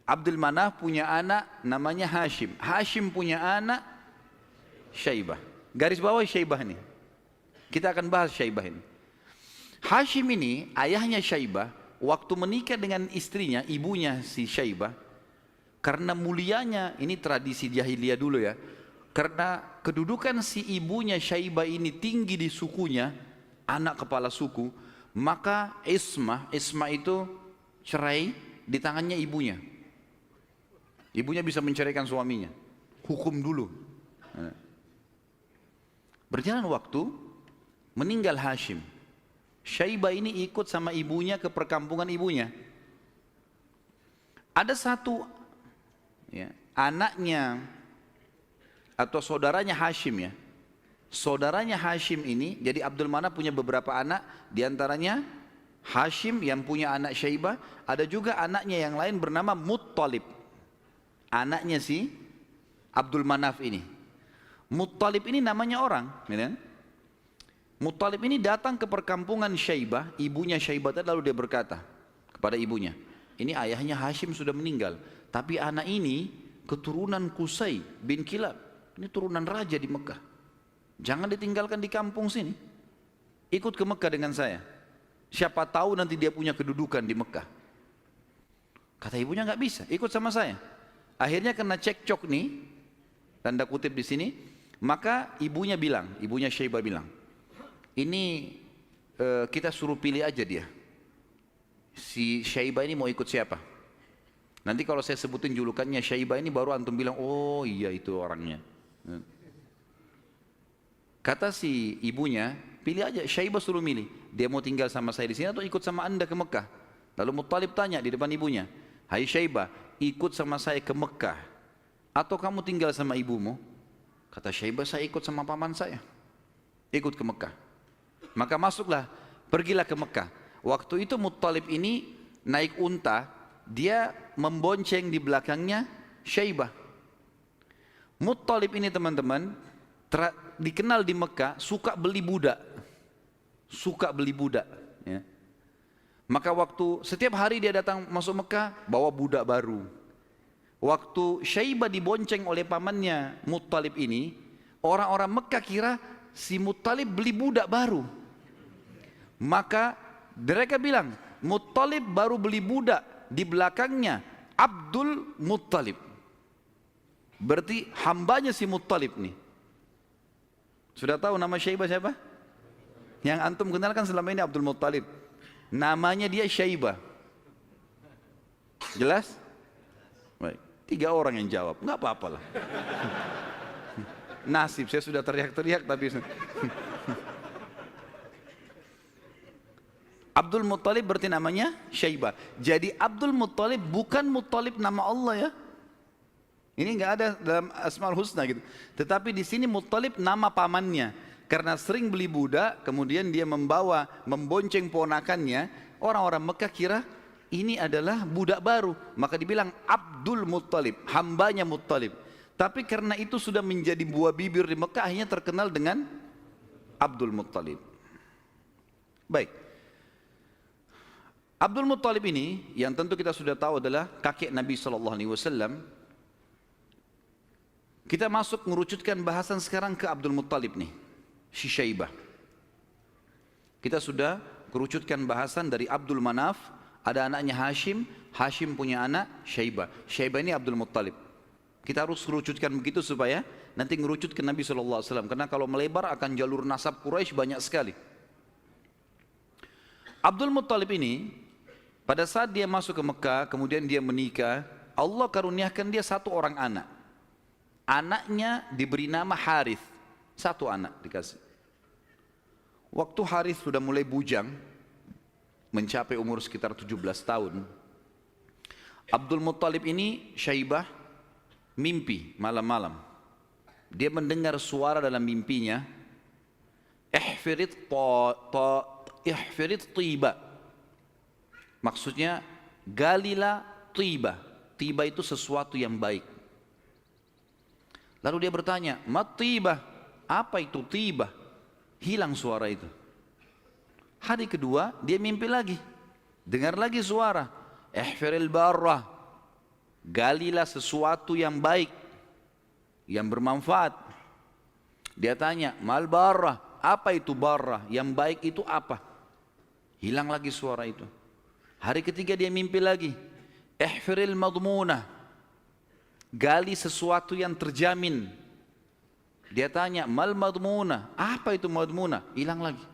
Abdul Manaf punya anak namanya Hashim. Hashim punya anak Syaibah. Garis bawah Syaibah ini. Kita akan bahas Syaibah ini. Hashim ini, ayahnya Syaibah, waktu menikah dengan istrinya, ibunya si Syaibah, karena mulianya, ini tradisi jahiliyah dulu ya, karena kedudukan si ibunya Syaibah ini tinggi di sukunya, anak kepala suku, maka ismah itu cerai di tangannya ibunya. Ibunya bisa menceraikan suaminya. Hukum dulu. Berjalan waktu, meninggal Hashim. Syaibah ini ikut sama ibunya ke perkampungan ibunya. Ada satu ya, anaknya atau saudaranya Hashim ya. Saudaranya Hashim ini, jadi Abdul Manaf punya beberapa anak, diantaranya Hashim yang punya anak Syaibah, ada juga anaknya yang lain bernama Muttalib. Anaknya si Abdul Manaf ini. Muttalib ini namanya orang, ya. Muttalib ini datang ke perkampungan Syaibah, ibunya Syaibah tadi, lalu dia berkata kepada ibunya, ini ayahnya Hashim sudah meninggal, tapi anak ini keturunan Qusay bin Kilab, ini turunan raja di Mekah. Jangan ditinggalkan di kampung sini. Ikut ke Mekah dengan saya. Siapa tahu nanti dia punya kedudukan di Mekah. Kata ibunya nggak bisa, ikut sama saya. Akhirnya kena cekcok nih, tanda kutip di sini, maka ibunya Syaibah bilang, ini kita suruh pilih aja dia. Si Syaibah ini mau ikut siapa? Nanti kalau saya sebutin julukannya Syaibah ini baru antum bilang, oh iya itu orangnya. Kata si ibunya, pilih aja, Syaibah suruh milih. Dia mau tinggal sama saya di sini atau ikut sama anda ke Mekah? Lalu Muttalib tanya di depan ibunya, hai Syaibah, ikut sama saya ke Mekah atau kamu tinggal sama ibumu? Kata Syaibah, saya ikut sama paman saya. Ikut ke Mekah. Maka pergilah ke Mekah. Waktu itu Muttalib ini naik unta, dia membonceng di belakangnya Syaibah. Muttalib ini teman-teman, dikenal di Mekah suka beli budak. Ya. Maka waktu setiap hari dia datang masuk Mekah bawa budak baru. Waktu Syaibah dibonceng oleh pamannya Muttalib ini, orang-orang Mekah kira si Muttalib beli budak baru. Maka mereka bilang, Muttalib baru beli budak, di belakangnya Abdul Muttalib. Berarti hambanya si Muttalib nih. Sudah tahu nama Syaibah siapa? Yang antum kenalkan selama ini Abdul Muttalib. Namanya dia Syaibah. Jelas? Baik. 3 orang yang jawab, nggak apa-apa lah. Nasib, saya sudah teriak-teriak tapi Abdul Muttalib berarti namanya Syaibah. Jadi Abdul Muttalib bukan Muttalib nama Allah ya. Ini nggak ada dalam Asmaul Husna gitu. Tetapi di sini Muttalib nama pamannya. Karena sering beli budak, kemudian dia membonceng ponakannya. Orang-orang Mekah kira ini adalah budak baru. Maka dibilang Abdul Muttalib, hambanya Muttalib. Tapi karena itu sudah menjadi buah bibir di Mekah, akhirnya terkenal dengan Abdul Muttalib. Baik. Abdul Muttalib ini yang tentu kita sudah tahu adalah kakek Nabi SAW. Kita masuk mengerucutkan bahasan sekarang ke Abdul Muttalib nih, si Syaibah. Kita sudah kerucutkan bahasan dari Abdul Manaf, ada anaknya Hashim, Hashim punya anak Syaibah. Syaibah ini Abdul Muttalib. Kita harus kerucutkan begitu supaya nanti ngerucut ke Nabi SAW. Karena kalau melebar akan jalur nasab Quraisy banyak sekali. Abdul Muttalib ini pada saat dia masuk ke Mekah, kemudian dia menikah, Allah karuniakan dia 1 orang anak. Anaknya diberi nama Harith, 1 anak dikasih. Waktu Harith sudah mulai bujang, mencapai umur sekitar 17 tahun, Abdul Muttalib ini Syaibah mimpi malam-malam. Dia mendengar suara dalam mimpinya, ihfirit tiba. Maksudnya galilah tiba. Tiba itu sesuatu yang baik. Lalu dia bertanya, mat tiba? Apa itu tiba? Hilang suara itu. Hari kedua dia mimpi lagi. Dengar lagi suara, ihfiril barrah. Galilah sesuatu yang baik, yang bermanfaat. Dia tanya, mal barrah, apa itu barrah? Yang baik itu apa? Hilang lagi suara itu. Hari ketiga dia mimpi lagi. Ihfiril madmunah, gali sesuatu yang terjamin. Dia tanya, mal madmunah, apa itu madmunah? Hilang lagi.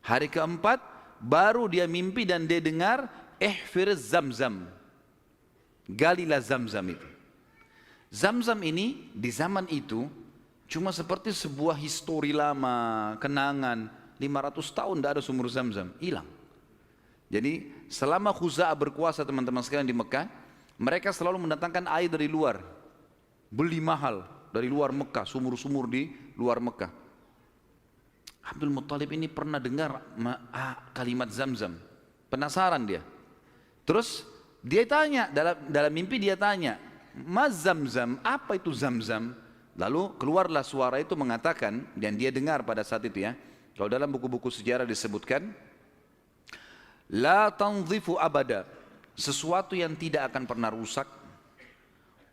Hari keempat baru dia mimpi dan dia dengar ihfir zamzam, galilah zamzam itu. Zamzam ini di zaman itu cuma seperti sebuah histori lama, kenangan. 500 tahun tidak ada sumur Zamzam, hilang. Jadi selama Khuza'ah berkuasa teman-teman sekalian di Mekah, mereka selalu mendatangkan air dari luar, beli mahal dari luar Mekah, sumur-sumur di luar Mekah. Abdul Muttalib ini pernah dengar kalimat Zamzam, penasaran dia. Terus dia tanya, dalam mimpi dia tanya, Mas Zamzam, apa itu Zamzam? Lalu keluarlah suara itu mengatakan, dan dia dengar pada saat itu ya, kalau dalam buku-buku sejarah disebutkan, la tanzifu abada, sesuatu yang tidak akan pernah rusak,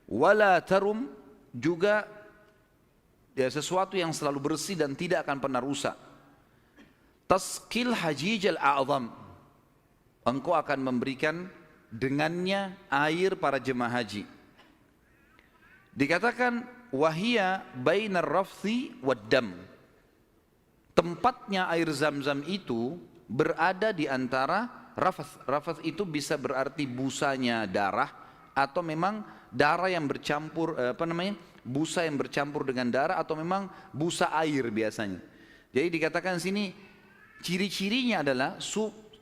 wala tarum, juga ya, sesuatu yang selalu bersih dan tidak akan pernah rusak. Taskil hajijal a'zam, engkau akan memberikan dengannya air para jemaah haji. Dikatakan wahia bainar rafthi waddam, tempatnya air Zamzam itu berada di antara rafath. Rafath itu bisa berarti busanya darah, atau memang darah yang bercampur, busa yang bercampur dengan darah, atau memang busa air biasanya. Jadi dikatakan sini ciri-cirinya adalah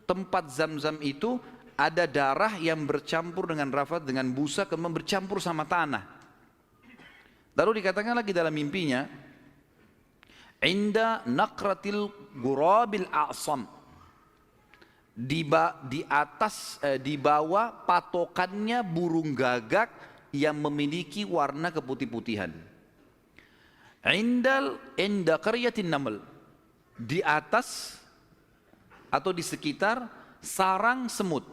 tempat Zamzam itu ada darah yang bercampur dengan rafath, dengan busa, kemudian bercampur sama tanah. Lalu dikatakan lagi dalam mimpinya, inda naqratil gurabil a'sam, di bawah patokannya burung gagak yang memiliki warna keputih-putihan. Inda qaryatin naml, di atas atau di sekitar sarang semut.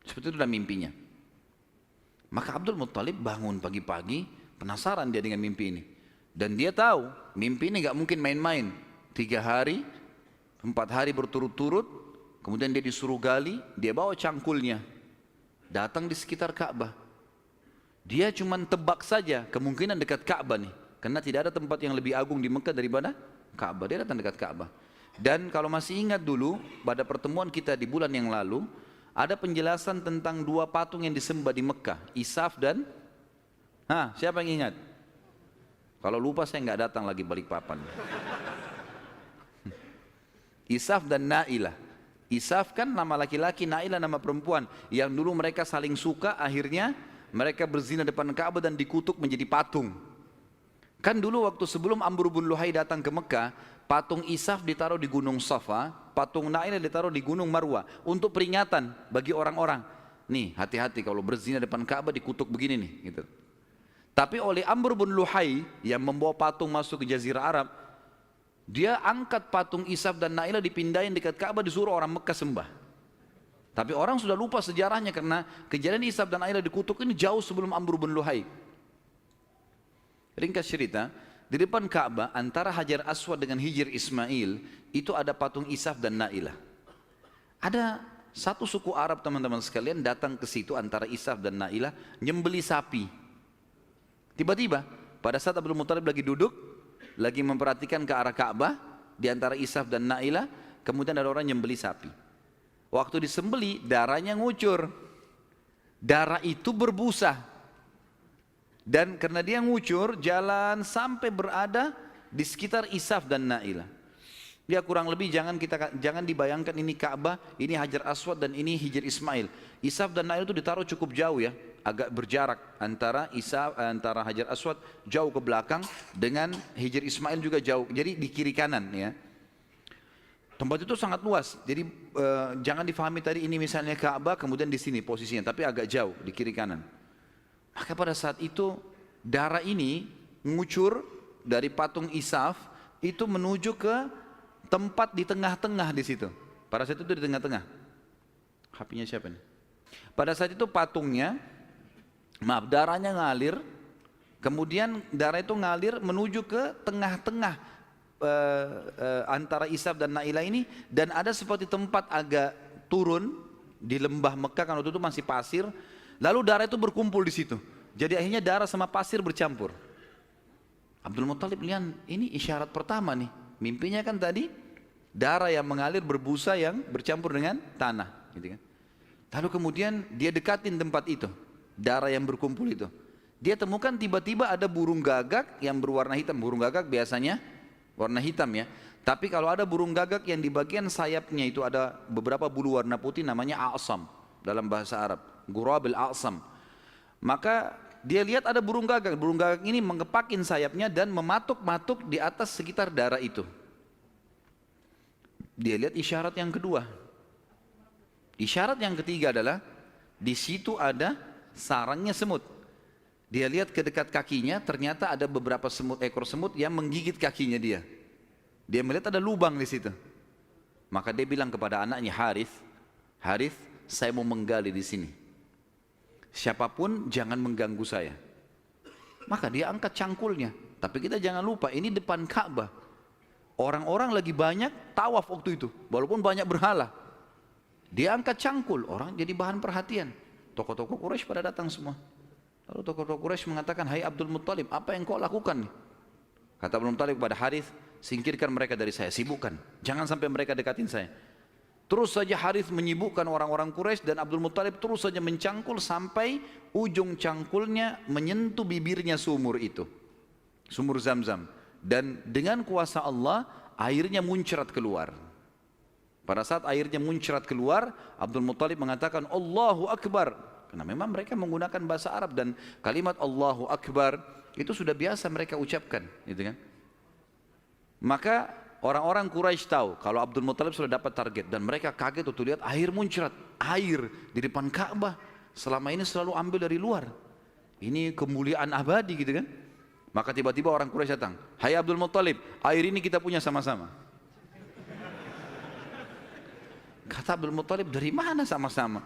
Seperti itu dalam mimpinya. Maka Abdul Muttalib bangun pagi-pagi, penasaran dia dengan mimpi ini. Dan dia tahu mimpi ini gak mungkin main-main. 3 hari, 4 hari berturut-turut, kemudian dia disuruh gali, dia bawa cangkulnya, datang di sekitar Ka'bah. Dia cuma tebak saja kemungkinan dekat Ka'bah nih, karena tidak ada tempat yang lebih agung di Mekah daripada Ka'bah. Dia datang dekat Ka'bah. Dan kalau masih ingat dulu, pada pertemuan kita di bulan yang lalu, ada penjelasan tentang 2 patung yang disembah di Mekah, Isaf dan siapa yang ingat? Kalau lupa saya nggak datang lagi Balikpapan. Isaf dan Nailah. Isaf kan nama laki-laki, Nailah nama perempuan. Yang dulu mereka saling suka, akhirnya mereka berzina depan Ka'bah dan dikutuk menjadi patung. Kan dulu waktu sebelum Amr bin Luhai datang ke Mekah, patung Isaf ditaruh di Gunung Safa, patung Nailah ditaruh di Gunung Marwah, untuk peringatan bagi orang-orang. Nih, hati-hati kalau berzina depan Ka'bah dikutuk begini nih, gitu. Tapi oleh Amr bin Luhai yang membawa patung masuk ke Jazirah Arab, dia angkat patung Isaf dan Nailah, dipindahin dekat Ka'bah, disuruh orang Mekah sembah. Tapi orang sudah lupa sejarahnya karena kejadian Isaf dan Nailah dikutuk ini jauh sebelum Amr bin Luhai. Ringkas cerita, di depan Ka'bah antara Hajar Aswad dengan Hijr Ismail itu ada patung Isaf dan Nailah. Ada satu suku Arab teman-teman sekalian datang ke situ antara Isaf dan Nailah, nyembeli sapi. Tiba-tiba pada saat Abdul Muttalib lagi duduk, lagi memperhatikan ke arah Ka'bah di antara Isaf dan Nailah, kemudian ada orang nyembeli sapi. Waktu disembeli, darahnya ngucur. Darah itu berbusa. Dan karena dia ngucur, jalan sampai berada di sekitar Isaf dan Nailah. Dia kurang lebih jangan dibayangkan ini Ka'bah, ini Hajar Aswad dan ini Hijr Ismail. Isaf dan Nailah itu ditaruh cukup jauh ya, agak berjarak antara antara Hajar Aswad jauh ke belakang dengan Hijr Ismail juga jauh. Jadi di kiri kanan ya. Tempat itu sangat luas. Jadi jangan difahami tadi ini misalnya Ka'bah kemudian di sini posisinya, tapi agak jauh di kiri kanan. Maka pada saat itu darah ini ngucur dari patung Isaf itu menuju ke tempat di tengah-tengah di situ. Pada saat itu di tengah-tengah. HP-nya siapa nih? Pada saat itu patungnya, darahnya ngalir, kemudian darah itu ngalir menuju ke tengah-tengah antara Ishaq dan Nailah ini, dan ada seperti tempat agak turun di lembah Mekah kan waktu itu masih pasir, lalu darah itu berkumpul di situ. Jadi akhirnya darah sama pasir bercampur. Abdul Muttalib lihat ini isyarat pertama nih. Mimpinya kan tadi darah yang mengalir berbusa yang bercampur dengan tanah, gitu kan. Lalu kemudian dia dekatin tempat itu, darah yang berkumpul itu. Dia temukan tiba-tiba ada burung gagak yang berwarna hitam. Burung gagak biasanya warna hitam ya. Tapi kalau ada burung gagak yang di bagian sayapnya itu ada beberapa bulu warna putih, namanya a'sam dalam bahasa Arab. Ghurabil a'sam. Maka dia lihat ada burung gagak ini mengepakin sayapnya dan mematuk-matuk di atas sekitar darah itu. Dia lihat isyarat yang kedua. Isyarat yang ketiga adalah di situ ada sarangnya semut. Dia lihat ke dekat kakinya, ternyata ada beberapa ekor semut yang menggigit kakinya dia. Dia melihat ada lubang di situ. Maka dia bilang kepada anaknya Harith, saya mau menggali di sini. Siapapun jangan mengganggu saya. Maka dia angkat cangkulnya. Tapi kita jangan lupa ini depan Ka'bah. Orang-orang lagi banyak tawaf waktu itu, walaupun banyak berhala. Dia angkat cangkul, orang jadi bahan perhatian. Tokoh-tokoh Quraisy pada datang semua. Lalu tokoh-tokoh Quraisy mengatakan, hai Abdul Muttalib, apa yang kau lakukan nih? Kata Abdul Muttalib kepada Harith, singkirkan mereka dari saya, sibukkan. Jangan sampai mereka dekatin saya. Terus saja Harith menyibukkan orang-orang Quraisy dan Abdul Muttalib terus saja mencangkul sampai ujung cangkulnya menyentuh bibirnya sumur itu. Sumur Zamzam. Dan dengan kuasa Allah, airnya muncrat keluar. Pada saat airnya muncrat keluar, Abdul Muttalib mengatakan Allahu Akbar. Karena memang mereka menggunakan bahasa Arab dan kalimat Allahu Akbar itu sudah biasa mereka ucapkan, gitu kan? Maka orang-orang Quraisy tahu kalau Abdul Muttalib sudah dapat target dan mereka kaget waktu lihat air muncrat, air di depan Ka'bah. Selama ini selalu ambil dari luar. Ini kemuliaan abadi, gitu kan? Maka tiba-tiba orang Quraisy datang, hai Abdul Muttalib, air ini kita punya sama-sama. Kata Abdul Muttalib, dari mana sama-sama?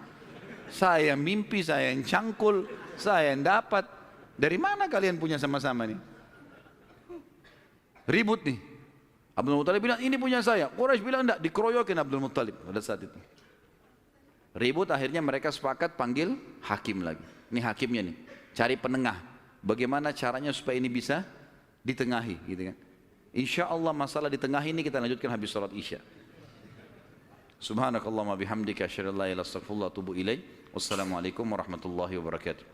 Saya mimpi, saya yang cangkul, saya yang dapat. Dari mana kalian punya sama-sama nih? Ribut nih. Abdul Muttalib bilang, ini punya saya. Quraisy bilang enggak, dikeroyokin Abdul Muttalib pada saat itu. Ribut, akhirnya mereka sepakat panggil hakim lagi. Ini hakimnya nih, cari penengah. Bagaimana caranya supaya ini bisa ditengahi, gitu kan? Insya Allah masalah ditengahi ini kita lanjutkan habis sholat Isya. Subhanakallahumma bihamdika asyhadu an la ilaha illa anta astaghfiruka wa atubu ilaik. Wassalamualaikum warahmatullahi wabarakatuh.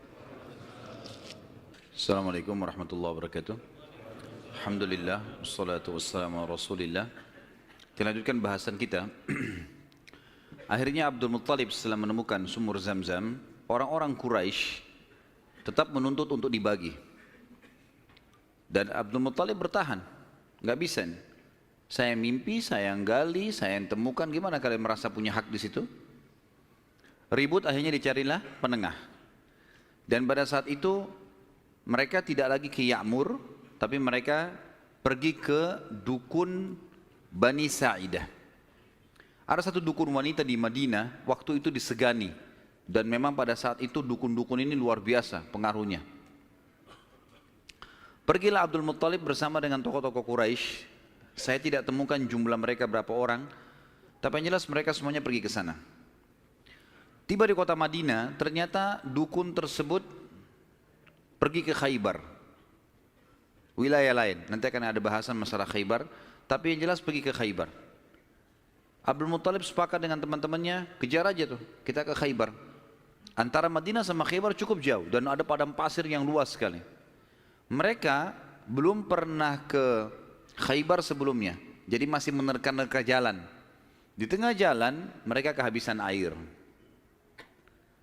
Assalamualaikum warahmatullahi wabarakatuh. Alhamdulillah wassalatu wassalamu ala Rasulillah. Kita lanjutkan bahasan kita. Akhirnya Abdul Muttalib setelah menemukan sumur Zamzam, orang-orang Quraisy tetap menuntut untuk dibagi. Dan Abdul Muttalib bertahan, nggak bisa nih. Saya mimpi, saya yang gali, saya yang temukan. Gimana kalian merasa punya hak di situ? Ribut, akhirnya dicarilah penengah. Dan pada saat itu mereka tidak lagi ke Ya'mur, tapi mereka pergi ke dukun Bani Sa'idah. Ada satu dukun wanita di Madinah, waktu itu disegani. Dan memang pada saat itu dukun-dukun ini luar biasa pengaruhnya. Pergilah Abdul Muttalib bersama dengan tokoh-tokoh Quraisy. Saya tidak temukan jumlah mereka berapa orang, tapi yang jelas mereka semuanya pergi ke sana. Tiba di kota Madinah, ternyata dukun tersebut pergi ke Khaybar, wilayah lain. Nanti akan ada bahasan masalah Khaybar, tapi yang jelas pergi ke Khaybar. Abdul Muttalib sepakat dengan teman-temannya, kejar aja tuh, kita ke Khaybar. Antara Madinah sama Khaybar cukup jauh dan ada padang pasir yang luas sekali. Mereka belum pernah ke Khaybar sebelumnya, jadi masih menerka-nerka jalan. Di tengah jalan mereka kehabisan air.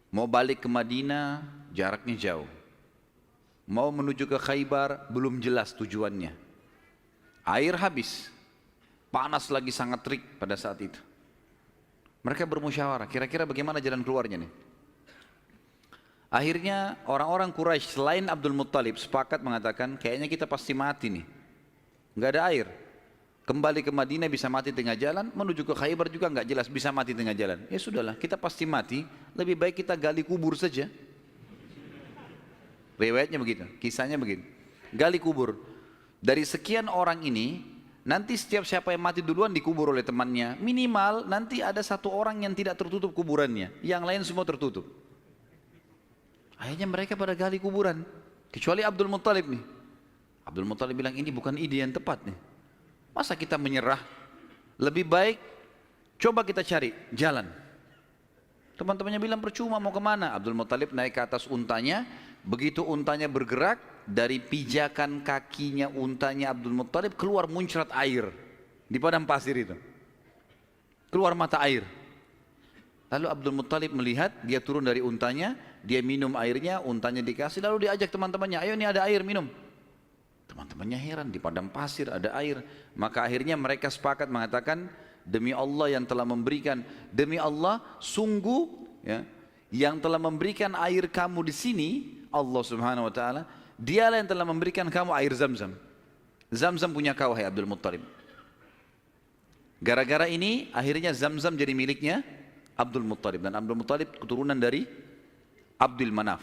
Mau balik ke Madinah jaraknya jauh. Mau menuju ke Khaybar belum jelas tujuannya. Air habis. Panas lagi sangat terik pada saat itu. Mereka bermusyawarah, kira-kira bagaimana jalan keluarnya nih. Akhirnya orang-orang Quraisy selain Abdul Muttalib sepakat mengatakan kayaknya kita pasti mati nih. Nggak ada air. Kembali ke Madinah bisa mati tengah jalan, menuju ke Khaybar juga nggak jelas, bisa mati tengah jalan. Ya sudahlah, kita pasti mati, lebih baik kita gali kubur saja. Riwayatnya begitu, kisahnya begitu. Gali kubur. Dari sekian orang ini, nanti setiap siapa yang mati duluan dikubur oleh temannya. Minimal nanti ada satu orang yang tidak tertutup kuburannya, yang lain semua tertutup. Akhirnya mereka pada gali kuburan, kecuali Abdul Muttalib nih. Abdul Muttalib bilang ini bukan ide yang tepat nih. Masa kita menyerah? Lebih baik coba kita cari jalan. Teman-temannya bilang percuma, mau kemana? Abdul Muttalib naik ke atas untanya. Begitu untanya bergerak, dari pijakan kakinya untanya Abdul Muttalib keluar muncrat air di padang pasir itu. Keluar mata air. Lalu Abdul Muttalib melihat, dia turun dari untanya, dia minum airnya, untanya dikasih, lalu diajak teman-temannya, ayo ini ada air, minum. Teman-temannya heran, di padang pasir ada air. Maka akhirnya mereka sepakat mengatakan, demi Allah yang telah memberikan, demi Allah sungguh ya, yang telah memberikan air kamu di sini, Allah Subhanahu wa taala, dialah yang telah memberikan kamu air Zam-Zam. Zam-Zam punya kau, hai Abdul Muttalib. Gara-gara ini akhirnya Zam-Zam jadi miliknya Abdul Muttalib, dan Abdul Muttalib keturunan dari Abdul Manaf.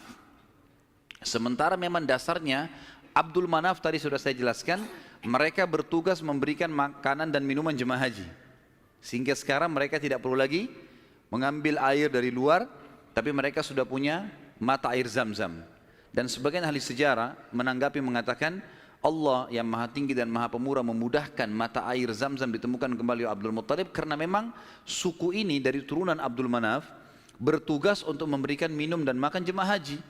Sementara memang dasarnya Abdul Manaf tadi sudah saya jelaskan, mereka bertugas memberikan makanan dan minuman jemaah haji. Sehingga sekarang mereka tidak perlu lagi mengambil air dari luar, tapi mereka sudah punya mata air Zam-Zam. Dan sebagian ahli sejarah menanggapi mengatakan, Allah yang maha tinggi dan maha pemurah memudahkan mata air Zam-Zam ditemukan kembali oleh Abdul Muttalib, karena memang suku ini dari turunan Abdul Manaf bertugas untuk memberikan minum dan makan jemaah haji.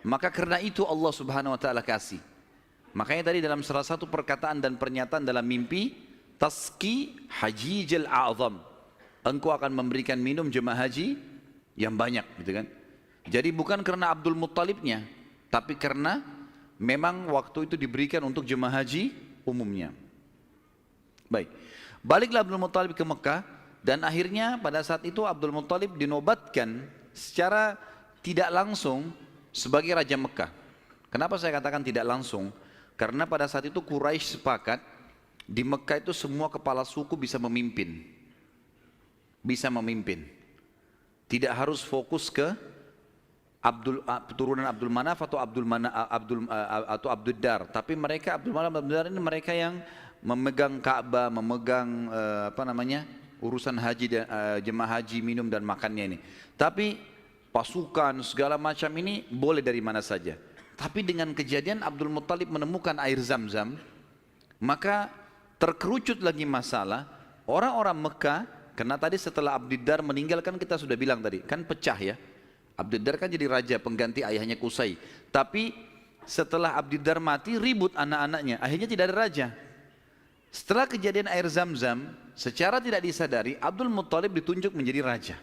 Maka karena itu Allah Subhanahu wa taala kasih. Makanya tadi dalam salah satu perkataan dan pernyataan dalam mimpi, Taski hajijil a'zam, engkau akan memberikan minum jemaah haji yang banyak, gitu kan. Jadi bukan karena Abdul Muttalibnya, tapi karena memang waktu itu diberikan untuk jemaah haji umumnya. Baik, baliklah Abdul Muttalib ke Mekah, dan akhirnya pada saat itu Abdul Muttalib dinobatkan secara tidak langsung sebagai Raja Mekah. Kenapa saya katakan tidak langsung? Karena pada saat itu Quraisy sepakat di Mekah itu semua kepala suku bisa memimpin. Bisa memimpin. Tidak harus fokus ke turunan Abdul Manaf atau Abdul Dar, tapi mereka Abdul Manaf Abdul Dar ini mereka yang memegang Ka'bah, memegang urusan haji dan jemaah haji, minum dan makannya ini. Tapi pasukan segala macam ini boleh dari mana saja. Tapi dengan kejadian Abdul Muttalib menemukan air Zam-Zam, maka terkerucut lagi masalah orang-orang Mekah. Karena tadi setelah Abdul Dar meninggal, kan kita sudah bilang tadi, kan pecah ya. Abdul Dar kan jadi raja pengganti ayahnya Qusay. Tapi setelah Abdul Dar mati, ribut anak-anaknya, akhirnya tidak ada raja. Setelah kejadian air Zam-Zam, secara tidak disadari Abdul Muttalib ditunjuk menjadi raja.